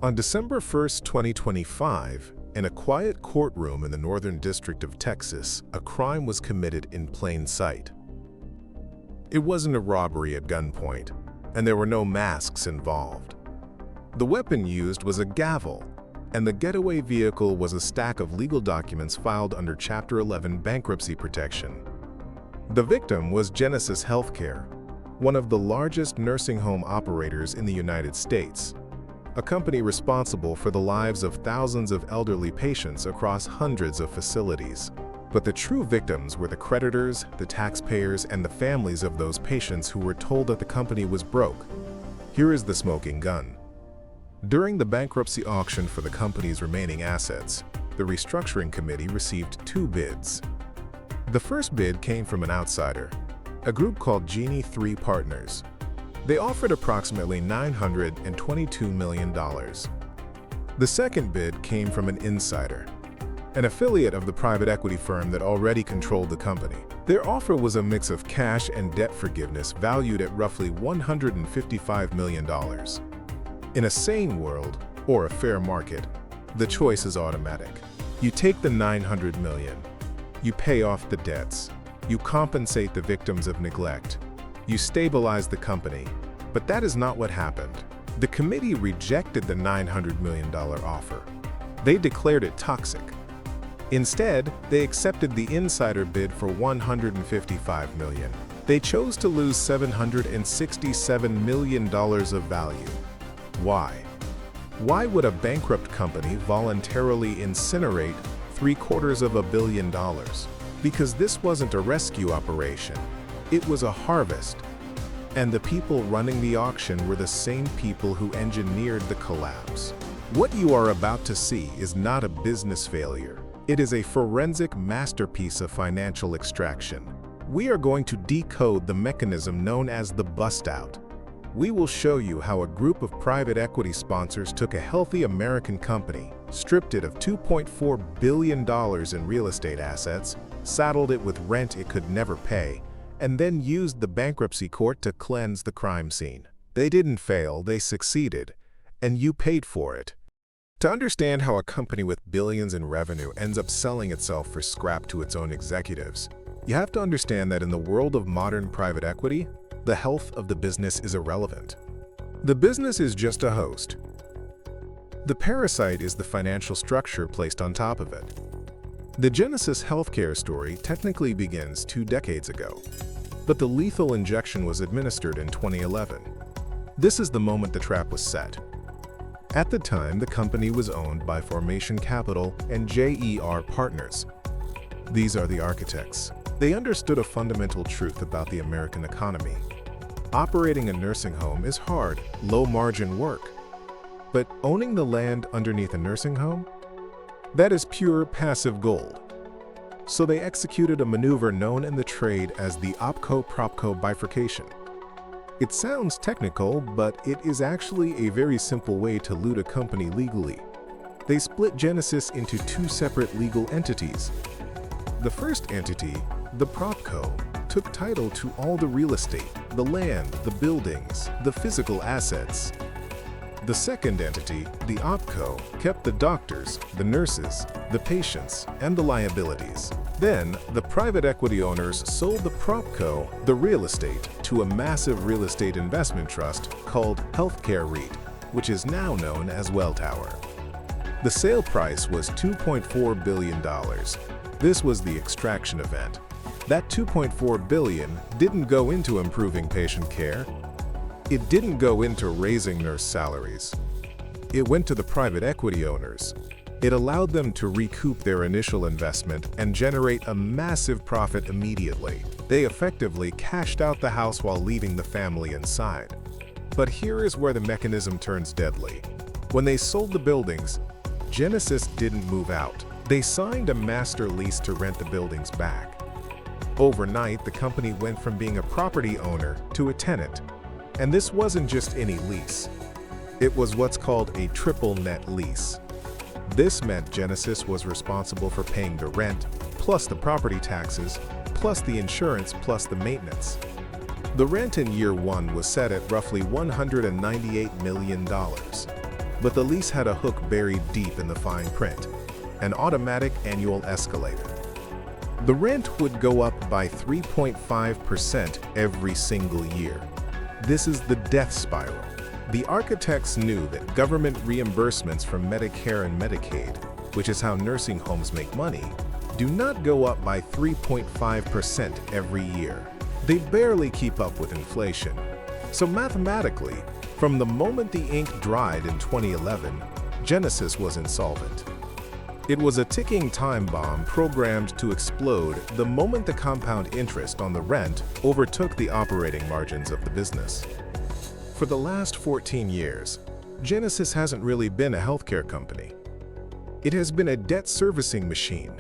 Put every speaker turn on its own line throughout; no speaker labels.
On December 1, 2025, in a quiet courtroom in the Northern District of Texas, a crime was committed in plain sight. It wasn't a robbery at gunpoint, and there were no masks involved. The weapon used was a gavel, and the getaway vehicle was a stack of legal documents filed under Chapter 11 bankruptcy protection. The victim was Genesis Healthcare, one of the largest nursing home operators in the United States, a company responsible for the lives of thousands of elderly patients across hundreds of facilities. But the true victims were the creditors, the taxpayers, and the families of those patients who were told that the company was broke. Here is the smoking gun. During the bankruptcy auction for the company's remaining assets, the restructuring committee received 2 bids. The first bid came from an outsider, a group called Genie 3 Partners. They offered approximately $922 million. The second bid came from an insider, an affiliate of the private equity firm that already controlled the company. Their offer was a mix of cash and debt forgiveness valued at roughly $155 million. In a sane world, or a fair market, the choice is automatic. You take the $900 million. You pay off the debts. You compensate the victims of neglect. You stabilize the company. But that is not what happened. The committee rejected the $900 million offer. They declared it toxic. Instead, they accepted the insider bid for $155 million. They chose to lose $767 million of value. Why? Why would a bankrupt company voluntarily incinerate $750 million? Because this wasn't a rescue operation. It was a harvest. And the people running the auction were the same people who engineered the collapse. What you are about to see is not a business failure. It is a forensic masterpiece of financial extraction. We are going to decode the mechanism known as the bust-out. We will show you how a group of private equity sponsors took a healthy American company, stripped it of $2.4 billion in real estate assets, saddled it with rent it could never pay, and then used the bankruptcy court to cleanse the crime scene. They didn't fail, they succeeded, and you paid for it. To understand how a company with billions in revenue ends up selling itself for scrap to its own executives, you have to understand that in the world of modern private equity, the health of the business is irrelevant. The business is just a host. The parasite is the financial structure placed on top of it. The Genesis Healthcare story technically begins 2 decades ago, but the lethal injection was administered in 2011. This is the moment the trap was set. At the time, the company was owned by Formation Capital and JER Partners. These are the architects. They understood a fundamental truth about the American economy. Operating a nursing home is hard, low-margin work. But owning the land underneath a nursing home? That is pure passive gold. So they executed a maneuver known in the trade as the OpCo-PropCo bifurcation. It sounds technical, but it is actually a very simple way to loot a company legally. They split Genesis into 2 separate legal entities. The first entity, the PropCo, took title to all the real estate, the land, the buildings, the physical assets. The second entity, the OpCo, kept the doctors, the nurses, the patients, and the liabilities. Then, the private equity owners sold the PropCo, the real estate, to a massive real estate investment trust called Healthcare REIT, which is now known as Welltower. The sale price was $2.4 billion. This was the extraction event. That $2.4 billion didn't go into improving patient care. It didn't go into raising nurse salaries. It went to the private equity owners. It allowed them to recoup their initial investment and generate a massive profit immediately. They effectively cashed out the house while leaving the family inside. But here is where the mechanism turns deadly. When they sold the buildings, Genesis didn't move out. They signed a master lease to rent the buildings back. Overnight, the company went from being a property owner to a tenant. And this wasn't just any lease. It was what's called a triple net lease. This meant Genesis was responsible for paying the rent, plus the property taxes, plus the insurance, plus the maintenance. The rent in year 1 was set at roughly $198 million. but the lease had a hook buried deep in the fine print: an automatic annual escalator. The rent would go up by 3.5% every single year. This is the death spiral. The architects knew that government reimbursements from Medicare and Medicaid, which is how nursing homes make money, do not go up by 3.5% every year. They barely keep up with inflation. So mathematically, from the moment the ink dried in 2011, Genesis was insolvent. It was a ticking time bomb programmed to explode the moment the compound interest on the rent overtook the operating margins of the business. For the last 14 years, Genesis hasn't really been a healthcare company. It has been a debt servicing machine,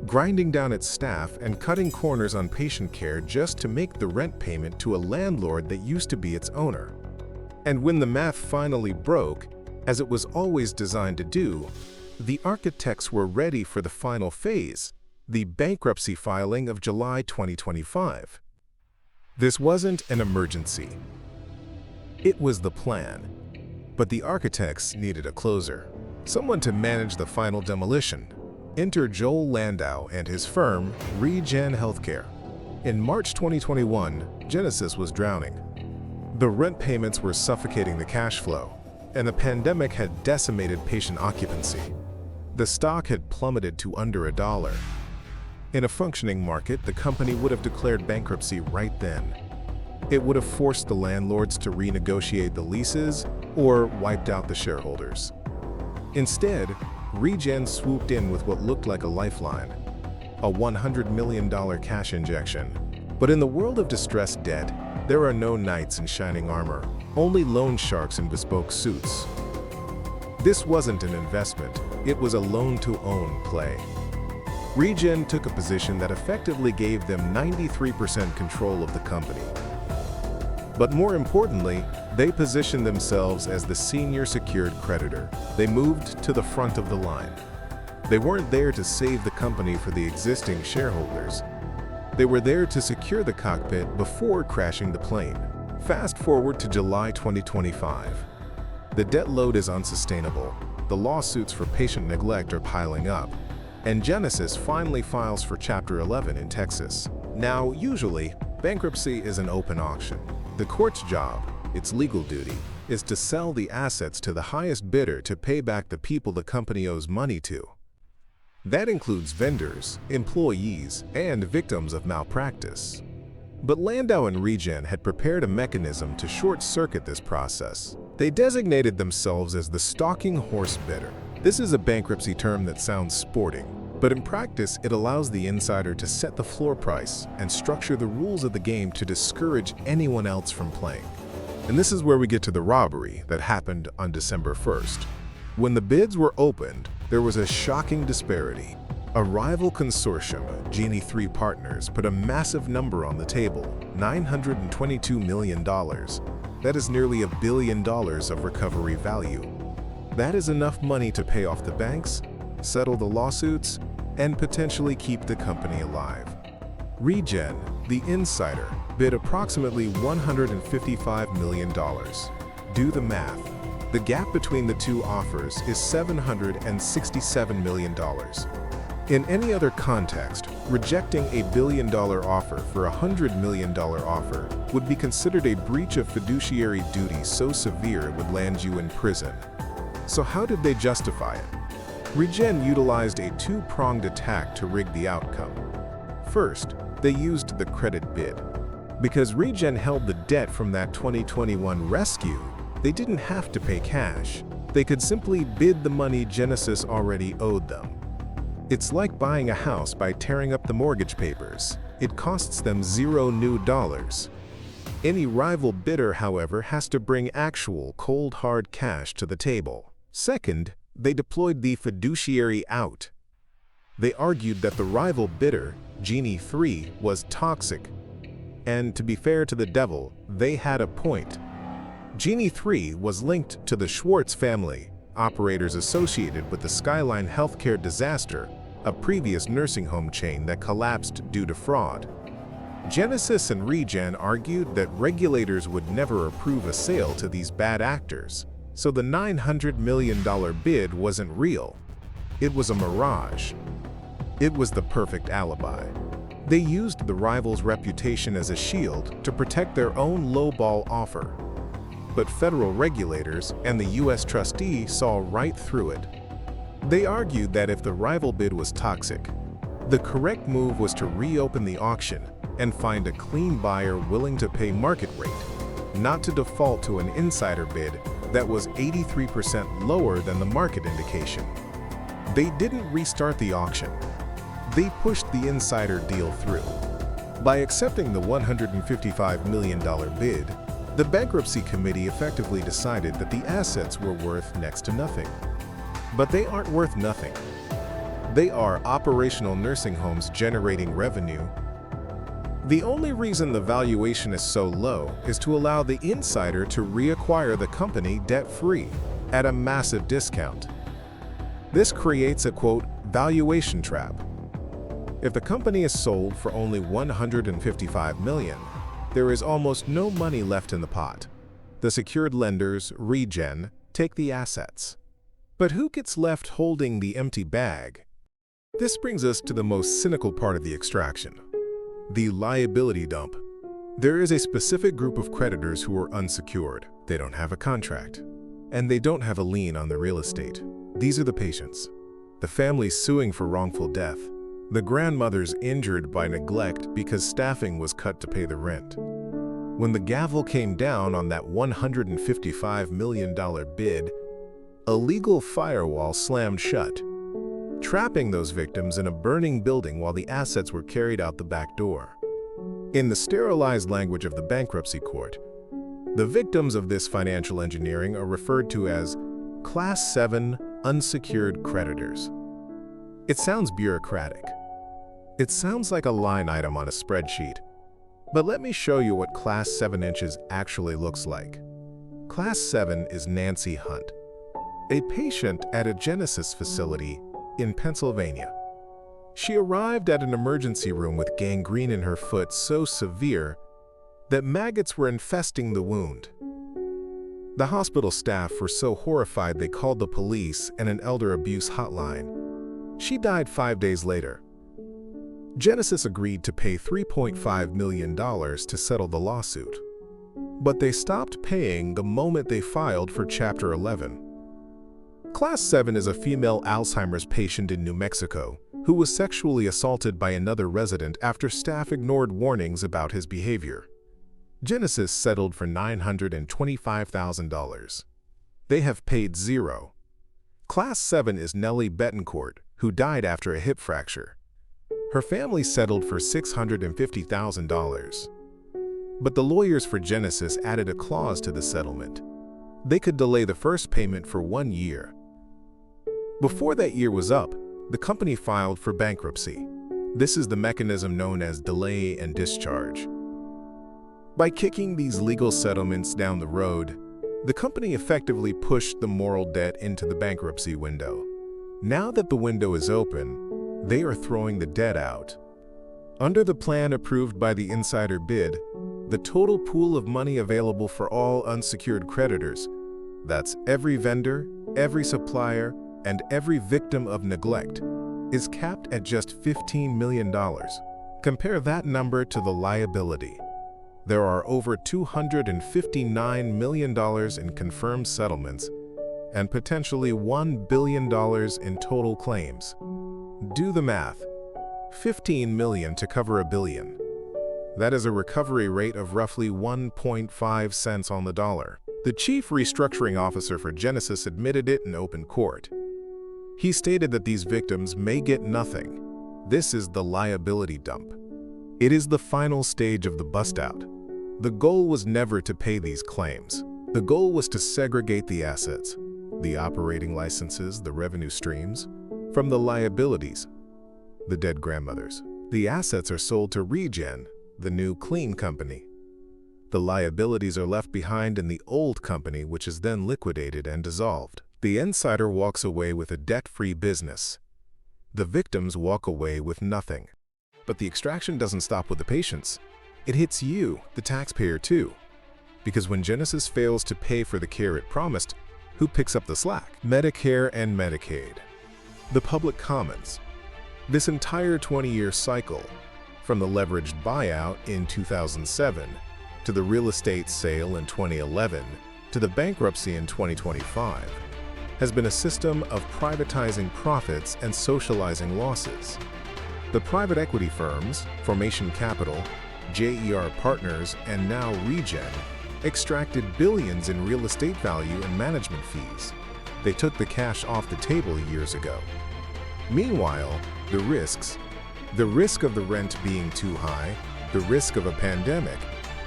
grinding down its staff and cutting corners on patient care just to make the rent payment to a landlord that used to be its owner. And when the math finally broke, as it was always designed to do, the architects were ready for the final phase, the bankruptcy filing of July 2025. This wasn't an emergency. It was the plan. But the architects needed a closer, someone to manage the final demolition. Enter Joel Landau and his firm, ReGen Healthcare. In March 2021, Genesis was drowning. The rent payments were suffocating the cash flow, and the pandemic had decimated patient occupancy. The stock had plummeted to under $1. In a functioning market, the company would have declared bankruptcy right then. It would have forced the landlords to renegotiate the leases or wiped out the shareholders. Instead, ReGen swooped in with what looked like a lifeline, a $100 million cash injection. But in the world of distressed debt, there are no knights in shining armor, only loan sharks in bespoke suits. This wasn't an investment, it was a loan-to-own play. ReGen took a position that effectively gave them 93% control of the company. But more importantly, they positioned themselves as the senior secured creditor. They moved to the front of the line. They weren't there to save the company for the existing shareholders. They were there to secure the cockpit before crashing the plane. Fast forward to July 2025. The debt load is unsustainable. The lawsuits for patient neglect are piling up, and Genesis finally files for Chapter 11 in Texas. Now, usually, bankruptcy is an open auction. The court's job, its legal duty, is to sell the assets to the highest bidder to pay back the people the company owes money to. That includes vendors, employees, and victims of malpractice. But Landau and ReGen had prepared a mechanism to short-circuit this process. They designated themselves as the stalking horse bidder. This is a bankruptcy term that sounds sporting, but in practice it allows the insider to set the floor price and structure the rules of the game to discourage anyone else from playing. And this is where we get to the robbery that happened on December 1st. When the bids were opened, there was a shocking disparity. A rival consortium, Genie 3 Partners, put a massive number on the table, $922 million. That is nearly $1 billion of recovery value. That is enough money to pay off the banks, settle the lawsuits, and potentially keep the company alive. ReGen, the insider, bid approximately $155 million. Do the math. The gap between the two offers is $767 million. In any other context, rejecting a $1 billion offer for a $100 million offer would be considered a breach of fiduciary duty so severe it would land you in prison. So how did they justify it? ReGen utilized a two-pronged attack to rig the outcome. First, they used the credit bid. Because ReGen held the debt from that 2021 rescue, they didn't have to pay cash. They could simply bid the money Genesis already owed them. It's like buying a house by tearing up the mortgage papers. It costs them $0 new. Any rival bidder, however, has to bring actual, cold, hard cash to the table. Second, they deployed the fiduciary out. They argued that the rival bidder, Genie 3, was toxic. And to be fair to the devil, they had a point. Genie 3 was linked to the Schwartz family, operators associated with the Skyline Healthcare disaster, a previous nursing home chain that collapsed due to fraud. Genesis and ReGen argued that regulators would never approve a sale to these bad actors. So the $900 million bid wasn't real. It was a mirage. It was the perfect alibi. They used the rival's reputation as a shield to protect their own lowball offer. But federal regulators and the U.S. trustee saw right through it. They argued that if the rival bid was toxic, the correct move was to reopen the auction and find a clean buyer willing to pay market rate, not to default to an insider bid that was 83% lower than the market indication. They didn't restart the auction. They pushed the insider deal through. By accepting the $155 million bid, the bankruptcy committee effectively decided that the assets were worth next to nothing. But they aren't worth nothing. They are operational nursing homes generating revenue. The only reason the valuation is so low is to allow the insider to reacquire the company debt-free at a massive discount. This creates a, quote, valuation trap. If the company is sold for only $155 million, there is almost no money left in the pot. The secured lenders, ReGen, take the assets. But who gets left holding the empty bag? This brings us to the most cynical part of the extraction, the liability dump. There is a specific group of creditors who are unsecured. They don't have a contract, and they don't have a lien on the real estate. These are the patients, the families suing for wrongful death, the grandmothers injured by neglect because staffing was cut to pay the rent. When the gavel came down on that $155 million bid, a legal firewall slammed shut, trapping those victims in a burning building while the assets were carried out the back door. In the sterilized language of the bankruptcy court, the victims of this financial engineering are referred to as Class 7 unsecured creditors. It sounds bureaucratic. It sounds like a line item on a spreadsheet. But let me show you what Class 7 inches actually looks like. Class 7 is Nancy Hunt, a patient at a Genesis facility in Pennsylvania. She arrived at an emergency room with gangrene in her foot so severe that maggots were infesting the wound. The hospital staff were so horrified they called the police and an elder abuse hotline. She died 5 days later. Genesis agreed to pay $3.5 million to settle the lawsuit, but they stopped paying the moment they filed for Chapter 11. Class 7 is a female Alzheimer's patient in New Mexico who was sexually assaulted by another resident after staff ignored warnings about his behavior. Genesis settled for $925,000. They have paid zero. Class 7 is Nellie Betancourt, who died after a hip fracture. Her family settled for $650,000. But the lawyers for Genesis added a clause to the settlement. They could delay the first payment for 1 year. Before that year was up, the company filed for bankruptcy. This is the mechanism known as delay and discharge. By kicking these legal settlements down the road, the company effectively pushed the moral debt into the bankruptcy window. Now that the window is open, they are throwing the debt out. Under the plan approved by the insider bid, the total pool of money available for all unsecured creditors, that's every vendor, every supplier, and every victim of neglect, is capped at just $15 million. Compare that number to the liability. There are over $259 million in confirmed settlements and potentially $1 billion in total claims. Do the math. 15 million to cover $1 billion. That is a recovery rate of roughly 1.5 cents on the dollar. The chief restructuring officer for Genesis admitted it in open court. He stated that these victims may get nothing. This is the liability dump. It is the final stage of the bust-out. The goal was never to pay these claims. The goal was to segregate the assets, the operating licenses, the revenue streams, from the liabilities, the dead grandmothers. The assets are sold to ReGen, the new clean company. The liabilities are left behind in the old company, which is then liquidated and dissolved. The insider walks away with a debt-free business. The victims walk away with nothing. But the extraction doesn't stop with the patients. It hits you, the taxpayer, too. Because when Genesis fails to pay for the care it promised, Who picks up the slack? Medicare and Medicaid. The public commons. This entire 20-year cycle, from the leveraged buyout in 2007, to the real estate sale in 2011, to the bankruptcy in 2025, has been a system of privatizing profits and socializing losses. The private equity firms, Formation Capital, JER Partners, and now ReGen, extracted billions in real estate value and management fees. They took the cash off the table years ago. Meanwhile, the risks, the risk of the rent being too high, the risk of a pandemic,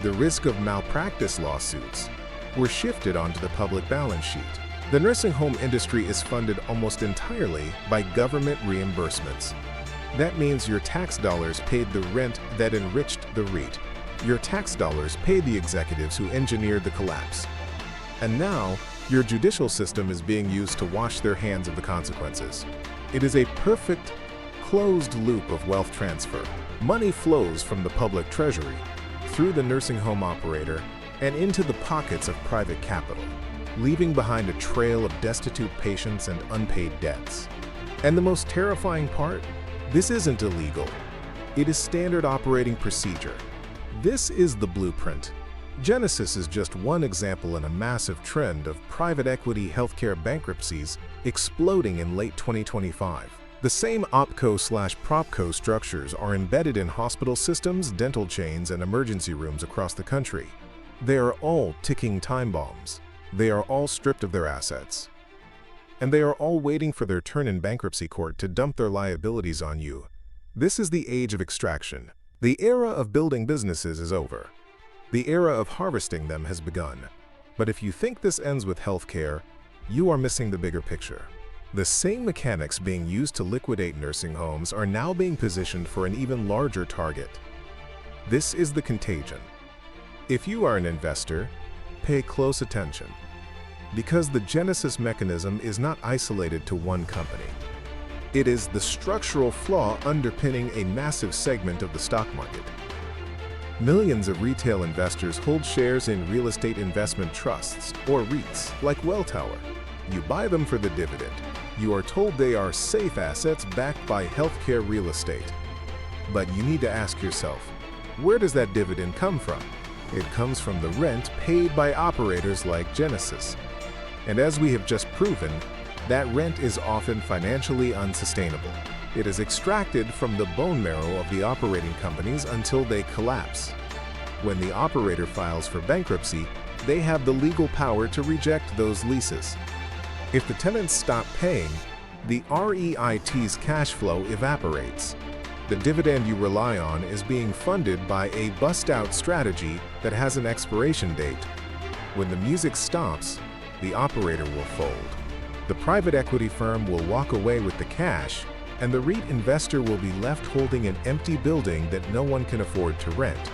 the risk of malpractice lawsuits, were shifted onto the public balance sheet. The nursing home industry is funded almost entirely by government reimbursements. That means your tax dollars paid the rent that enriched the REIT. Your tax dollars paid the executives who engineered the collapse. And now, your judicial system is being used to wash their hands of the consequences. It is a perfect, closed loop of wealth transfer. Money flows from the public treasury, through the nursing home operator, and into the pockets of private capital, leaving behind a trail of destitute patients and unpaid debts. And the most terrifying part? This isn't illegal. It is standard operating procedure. This is the blueprint. Genesis is just one example in a massive trend of private equity healthcare bankruptcies exploding in late 2025. The same OpCo/PropCo structures are embedded in hospital systems, dental chains, and emergency rooms across the country. They are all ticking time bombs. They are all stripped of their assets. And they are all waiting for their turn in bankruptcy court to dump their liabilities on you. This is the age of extraction. The era of building businesses is over. The era of harvesting them has begun. But if you think this ends with healthcare, you are missing the bigger picture. The same mechanics being used to liquidate nursing homes are now being positioned for an even larger target. This is the contagion. If you are an investor, pay close attention. Because the Genesis mechanism is not isolated to one company. It is the structural flaw underpinning a massive segment of the stock market. Millions of retail investors hold shares in real estate investment trusts, or REITs, like Welltower. You buy them for the dividend. You are told they are safe assets backed by healthcare real estate. But you need to ask yourself, where does that dividend come from? It comes from the rent paid by operators like Genesis. And as we have just proven, that rent is often financially unsustainable. It is extracted from the bone marrow of the operating companies until they collapse. When the operator files for bankruptcy, they have the legal power to reject those leases. If the tenants stop paying, the REIT's cash flow evaporates. The dividend you rely on is being funded by a bust-out strategy that has an expiration date. When the music stops, the operator will fold. The private equity firm will walk away with the cash, and the REIT investor will be left holding an empty building that no one can afford to rent.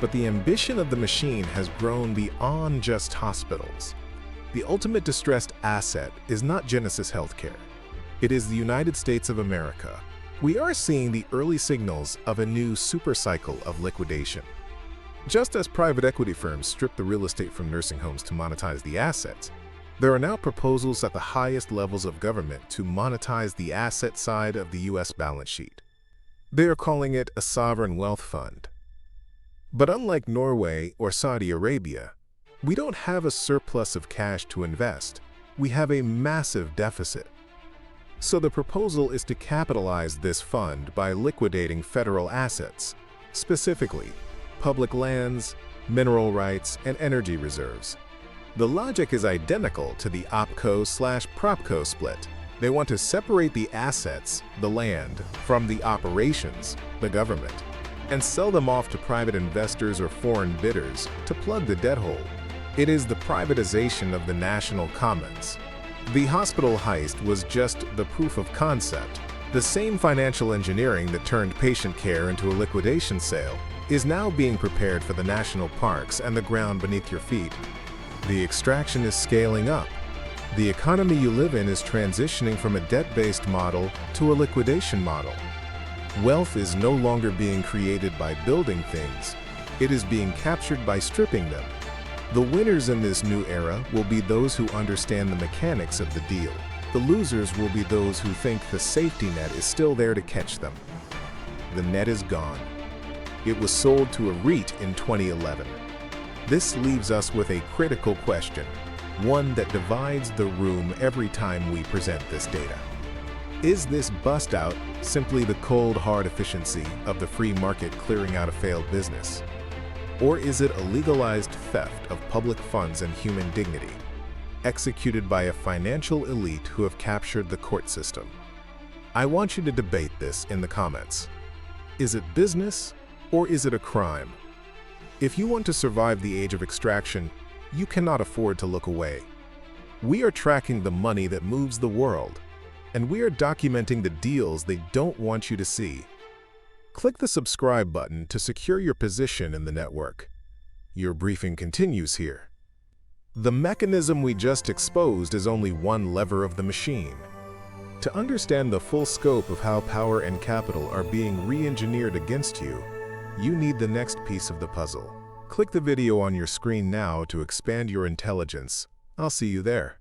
But the ambition of the machine has grown beyond just hospitals. The ultimate distressed asset is not Genesis Healthcare. It is the United States of America. We are seeing the early signals of a new supercycle of liquidation. Just as private equity firms strip the real estate from nursing homes to monetize the assets, there are now proposals at the highest levels of government to monetize the asset side of the U.S. balance sheet. They are calling it a sovereign wealth fund. But unlike Norway or Saudi Arabia, we don't have a surplus of cash to invest. We have a massive deficit. So the proposal is to capitalize this fund by liquidating federal assets, specifically public lands, mineral rights, and energy reserves. The logic is identical to the OpCo/PropCo split. They want to separate the assets, the land, from the operations, the government, and sell them off to private investors or foreign bidders to plug the debt hole. It is the privatization of the national commons. The hospital heist was just the proof of concept. The same financial engineering that turned patient care into a liquidation sale is now being prepared for the national parks and the ground beneath your feet. The extraction is scaling up. The economy you live in is transitioning from a debt-based model to a liquidation model. Wealth is no longer being created by building things. It is being captured by stripping them. The winners in this new era will be those who understand the mechanics of the deal. The losers will be those who think the safety net is still there to catch them. The net is gone. It was sold to a REIT in 2011. This leaves us with a critical question, one that divides the room every time we present this data. Is this bust out simply the cold, hard efficiency of the free market clearing out a failed business? Or is it a legalized theft of public funds and human dignity, executed by a financial elite who have captured the court system? I want you to debate this in the comments. Is it business or is it a crime? If you want to survive the age of extraction, you cannot afford to look away. We are tracking the money that moves the world, and we are documenting the deals they don't want you to see. Click the subscribe button to secure your position in the network. Your briefing continues here. The mechanism we just exposed is only one lever of the machine. To understand the full scope of how power and capital are being re-engineered against you, you need the next piece of the puzzle. Click the video on your screen now to expand your intelligence. I'll see you there.